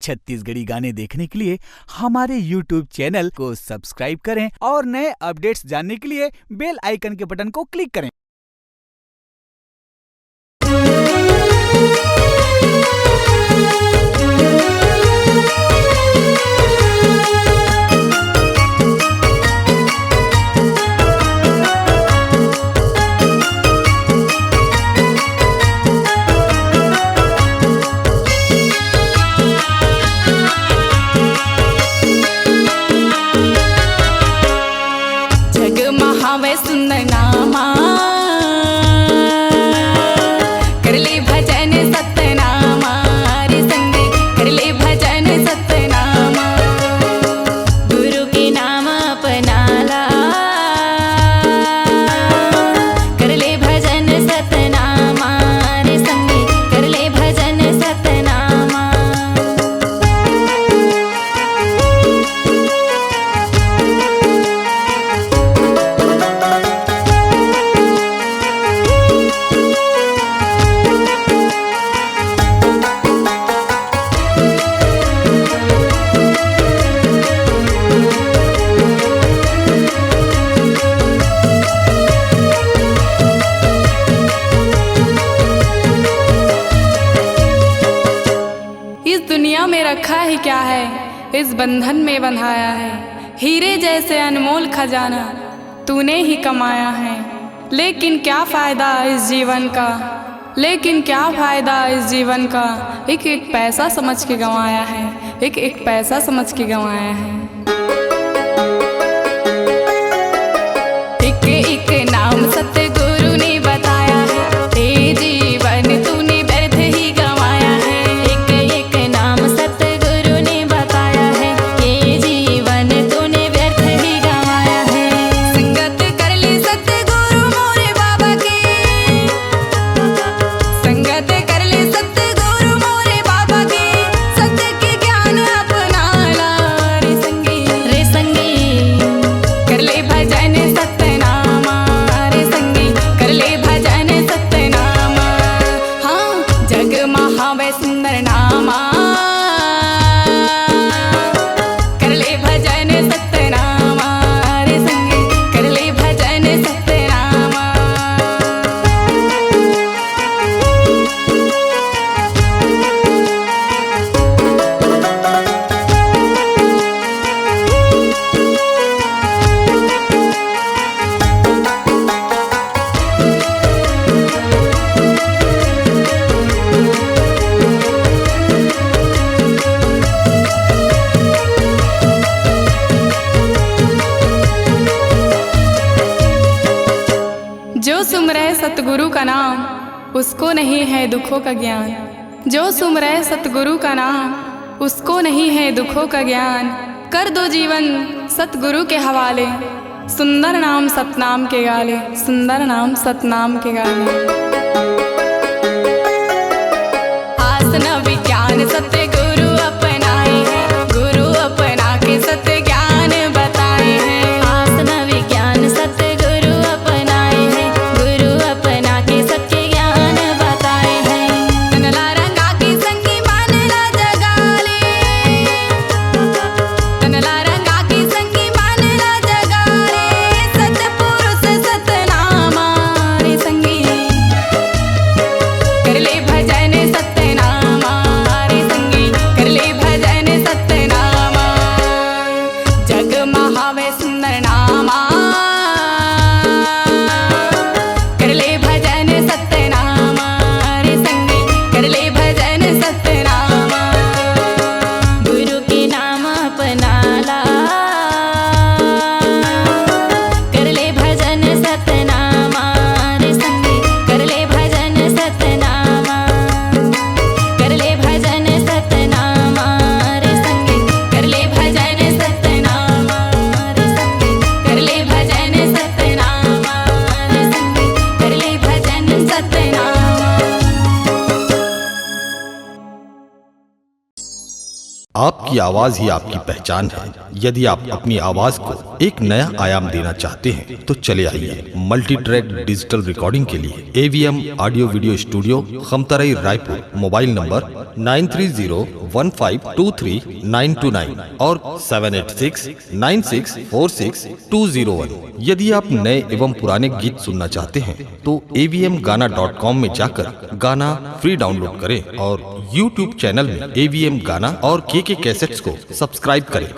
छत्तीसगढ़ी गाने देखने के लिए हमारे YouTube चैनल को सब्सक्राइब करें और नए अपडेट्स जानने के लिए बेल आइकन के बटन को क्लिक करें। महावे सुंदर नामा करले भजन सतनामा रे संगे करले भजन सतनामा गुरु के नाम अपनाला करले भजन सतनामा रे संगे करले भजन सतनामा। इस दुनिया में रखा है क्या है, इस बंधन में बंधाया है, हीरे जैसे अनमोल खजाना तूने ही कमाया है। लेकिन क्या फ़ायदा इस जीवन का, लेकिन क्या फ़ायदा इस जीवन का, एक एक पैसा समझ के गंवाया है, एक एक पैसा समझ के गंवाया है। एक एक नाम सतगुरु ने बताया है, ये जीवन तूने व्यर्थ ही गंवाया है। एक एक नाम सतगुरु ने बताया है, ये जीवन तूने व्यर्थ ही गंवाया है। संगत कर ली सतगुरु मोरे बाबा की, संगत कर ली सतगुरु मोरे बाबा की, सत्य के ज्ञान अपना ला रे संगी कर ले भजन सतनामा रे संगी कर ले भजन सतनामा। हाँ जग महावे सुंदर नामा कर ले भजन सतनामा रे संगी कर ले भजन सतनामा। जो सुमरे सतगुरु का नाम उसको नहीं है दुखों का ज्ञान, जो सुमरे सतगुरु का नाम उसको नहीं है दुखों का ज्ञान। कर दो जीवन सतगुरु के हवाले, सुंदर नाम सतनाम के गाले, सुंदर नाम सतनाम के गाले। आसन विज्ञान सतगुरु अपनाए हैं, गुरु अपना के सत्य ज्ञान बताए हैं। आसन विज्ञान सतगुरु अपनाए हैं, गुरु अपना के सत्य ज्ञान बताए हैं। तनला रंगा के संगी मानला जगाले, तनला रंगा के संगी मानला जगाले, सतपुरुष सतनामा रे संगी कर ले भजन सतनामा रे संगी कर ले भजन सतनामा। जग महावे सुंदर नामा कर ले भजन सतनामा रे संगी कर ले भजन सतनामा। गुरु के नाम अपनाला कर ले भजन सतनामा रे संगी कर ले भजन सतनामा। कर ले भजन सतनामा रे संगी कर ले भजन सतनामा रे संगी कर ले भजन सतनामा रे संगी कर ले भजन सतनामा। आपकी आवाज ही आपकी पहचान है। यदि आप अपनी आवाज को एक नया आयाम देना चाहते हैं तो चले आइए मल्टी ट्रैक डिजिटल रिकॉर्डिंग के लिए AVM audio video studio Khamtarai Raipur. Mobile number 9301523929 और 7869646201। यदि आप नए एवं पुराने गीत सुनना चाहते हैं तो avmgana.com में जाकर गाना फ्री डाउनलोड करें और YouTube चैनल में AVM गाना और KK कैसेट्स को सब्सक्राइब करें।